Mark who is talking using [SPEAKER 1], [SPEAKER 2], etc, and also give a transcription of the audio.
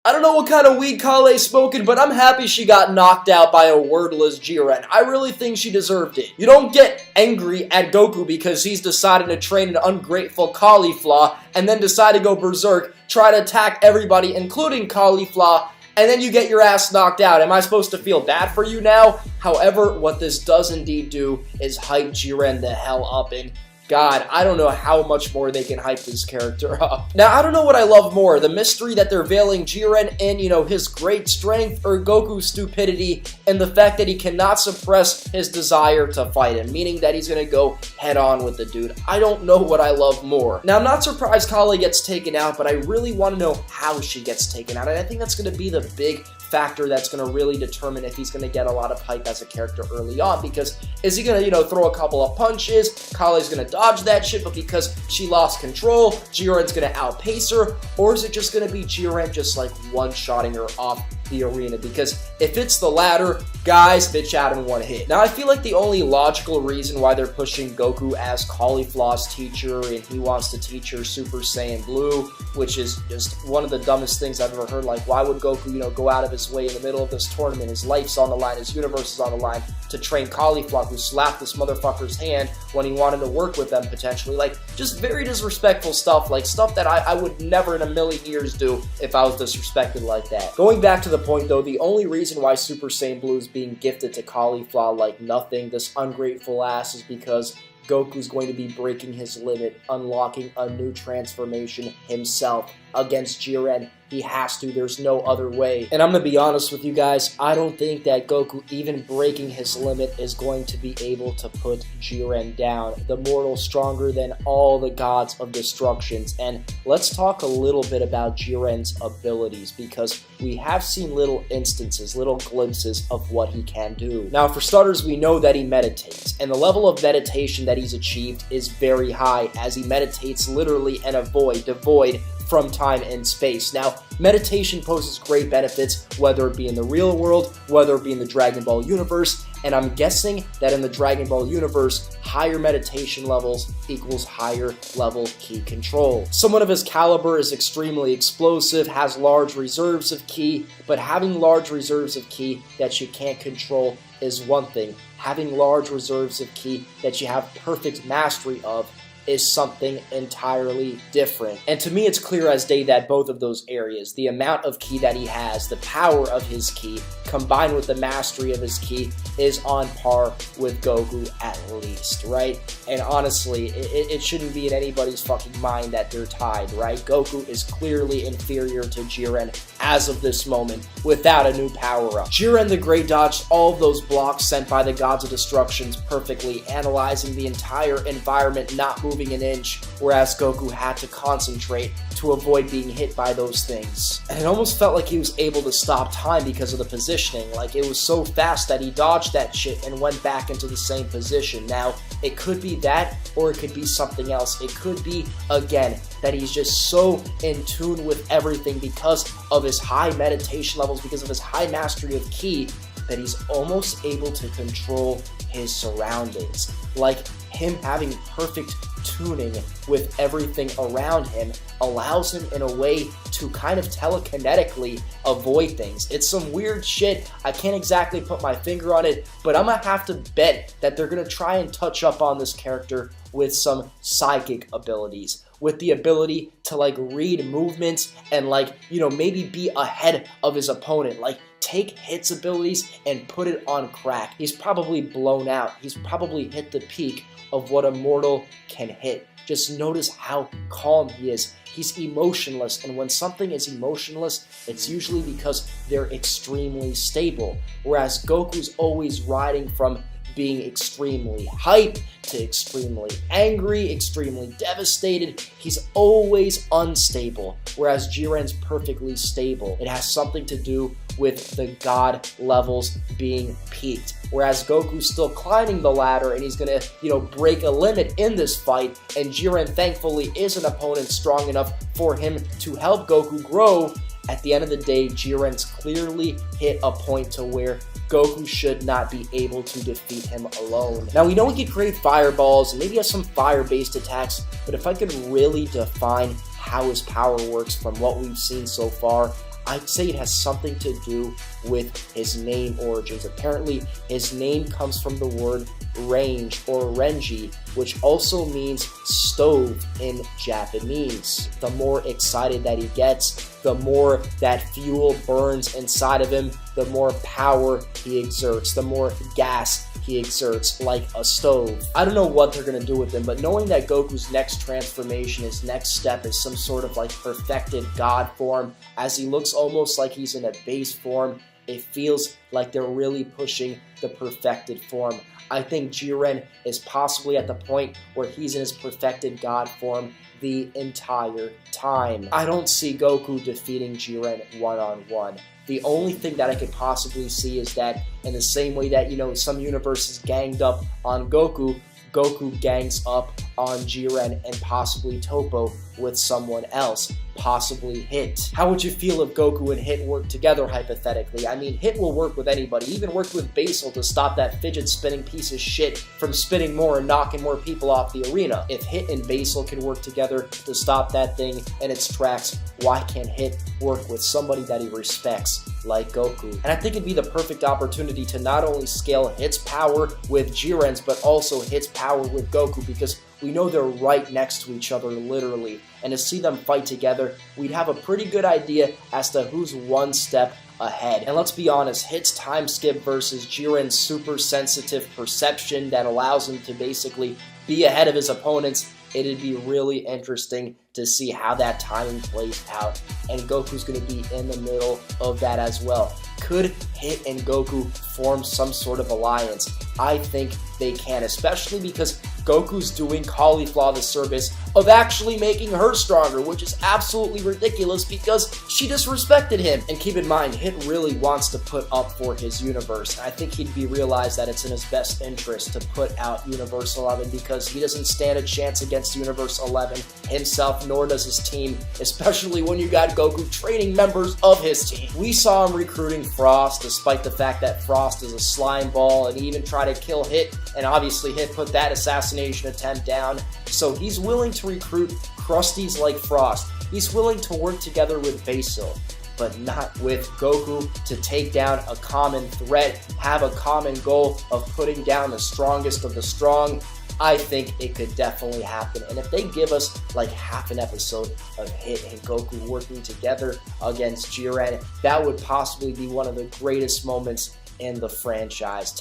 [SPEAKER 1] I don't know what kind of weed Kale's smoking, but I'm happy she got knocked out by a wordless Jiren. I really think she deserved it. You don't get angry at Goku because he's decided to train an ungrateful cauliflower and then decide to go berserk, try to attack everybody, including cauliflower, and then you get your ass knocked out. Am I supposed to feel bad for you now? However, what this does indeed do is hype Jiren the hell up, and God, I don't know how much more they can hype this character up. Now, I don't know what I love more, the mystery that they're veiling Jiren in, his great strength, or Goku's stupidity, and the fact that he cannot suppress his desire to fight him, meaning that he's gonna go head on with the dude. I don't know what I love more. Now, I'm not surprised Kale gets taken out, but I really want to know how she gets taken out, and I think that's gonna be the big factor that's going to really determine if he's going to get a lot of hype as a character early on, because is he going to, throw a couple of punches, Kale's going to dodge that shit, but because she lost control, Jiren's going to outpace her, or is it just going to be Jiren just like one-shotting her off the arena? Because if it's the latter, guys, bitch out in one hit. Now, I feel like the only logical reason why they're pushing Goku as Cauliflower's teacher and he wants to teach her Super Saiyan Blue, which is just one of the dumbest things I've ever heard. Like, why would Goku, go out of his way in the middle of this tournament? His life's on the line, his universe is on the line, to train Cauliflower, who slapped this motherfucker's hand when he wanted to work with them potentially. Like, just very disrespectful stuff, like stuff that I would never in a million years do if I was disrespected like that. Going back to the point though, the only reason why Super Saiyan Blue is being gifted to Cauliflower like nothing, this ungrateful ass, is because Goku's going to be breaking his limit, unlocking a new transformation himself against Jiren. He has to. There's no other way. And I'm going to be honest with you guys, I don't think that Goku, even breaking his limit, is going to be able to put Jiren down. The mortal stronger than all the gods of destructions. And let's talk a little bit about Jiren's abilities, because we have seen little instances, little glimpses of what he can do. Now, for starters, we know that he meditates, and the level of meditation that he's achieved is very high, as he meditates literally in a void, devoid from time and space. Now, meditation poses great benefits, whether it be in the real world, whether it be in the Dragon Ball universe, and I'm guessing that in the Dragon Ball universe, higher meditation levels equals higher level ki control. Someone of his caliber is extremely explosive, has large reserves of ki, but having large reserves of ki that you can't control is one thing. Having large reserves of ki that you have perfect mastery of is something entirely different. And to me, it's clear as day that both of those areas, the amount of ki that he has, the power of his ki, combined with the mastery of his ki, is on par with Goku at least, right? And honestly, it shouldn't be in anybody's fucking mind that they're tied, right? Goku is clearly inferior to Jiren as of this moment, without a new power-up. Jiren the Great dodged all of those blocks sent by the Gods of Destructions perfectly, analyzing the entire environment, not moving an inch, whereas Goku had to concentrate to avoid being hit by those things. And it almost felt like he was able to stop time because of the positioning. Like, it was so fast that he dodged that shit and went back into the same position. Now, it could be that, or it could be something else. It could be, again, that he's just so in tune with everything because of his high meditation levels, because of his high mastery of ki, that he's almost able to control his surroundings. Like, him having perfect tuning with everything around him allows him in a way to kind of telekinetically avoid things. It's some weird shit. I can't exactly put my finger on it, but I'm gonna have to bet that they're gonna try and touch up on this character with some psychic abilities, with the ability to like read movements and like, maybe be ahead of his opponent. Like, take Hit's abilities and put it on crack. He's probably blown out. He's probably hit the peak of what a mortal can hit. Just notice how calm he is. He's emotionless, and when something is emotionless, it's usually because they're extremely stable. Whereas Goku's always riding from being extremely hyped to extremely angry, extremely devastated. He's always unstable, whereas Jiren's perfectly stable. It has something to do with the god levels being peaked, whereas Goku's still climbing the ladder and he's gonna, break a limit in this fight, and Jiren thankfully is an opponent strong enough for him to help Goku grow. At the end of the day, Jiren's clearly hit a point to where Goku should not be able to defeat him alone. Now, we know he can create fireballs and maybe have some fire-based attacks, but if I could really define how his power works from what we've seen so far, I'd say it has something to do with his name origins. Apparently, his name comes from the word range or renji, which also means stove in Japanese. The more excited that he gets, the more that fuel burns inside of him, the more power he exerts, the more gas he exerts, like a stove. I don't know what they're going to do with him, but knowing that Goku's next transformation, his next step, is some sort of like perfected god form, as he looks almost like he's in a base form, it feels like they're really pushing the perfected form. I think Jiren is possibly at the point where he's in his perfected god form the entire time. I don't see Goku defeating Jiren one-on-one. The only thing that I could possibly see is that in the same way that, some universes ganged up on Goku, Goku gangs up on Jiren and possibly Toppo with someone else, possibly Hit. How would you feel if Goku and Hit worked together, hypothetically? I mean, Hit will work with anybody, even worked with Basil to stop that fidget spinning piece of shit from spinning more and knocking more people off the arena. If Hit and Basil can work together to stop that thing in its tracks, why can't Hit work with somebody that he respects, like Goku? And I think it'd be the perfect opportunity to not only scale Hit's power with Jiren's, but also Hit's power with Goku, because we know they're right next to each other, literally. And to see them fight together, we'd have a pretty good idea as to who's one step ahead. And let's be honest, Hit's time skip versus Jiren's super sensitive perception that allows him to basically be ahead of his opponents, it'd be really interesting to see how that timing plays out. And Goku's going to be in the middle of that as well. Could Hit and Goku form some sort of alliance? I think they can, especially because Goku's doing Caulifla the service of actually making her stronger, which is absolutely ridiculous because she disrespected him. And keep in mind, Hit really wants to put up for his universe. I think he'd realized that it's in his best interest to put out Universe 11 because he doesn't stand a chance against Universe 11 himself, nor does his team, especially when you got Goku training members of his team. We saw him recruiting Frost, despite the fact that Frost is a slime ball, and he even tried to kill Hit, and obviously Hit put that assassination attempt down. So he's willing to recruit crusties like Frost. He's willing to work together with Basil, but not with Goku to take down a common threat, have a common goal of putting down the strongest of the strong. I think it could definitely happen. And if they give us like half an episode of Hit and Goku working together against Jiren, that would possibly be one of the greatest moments in the franchise.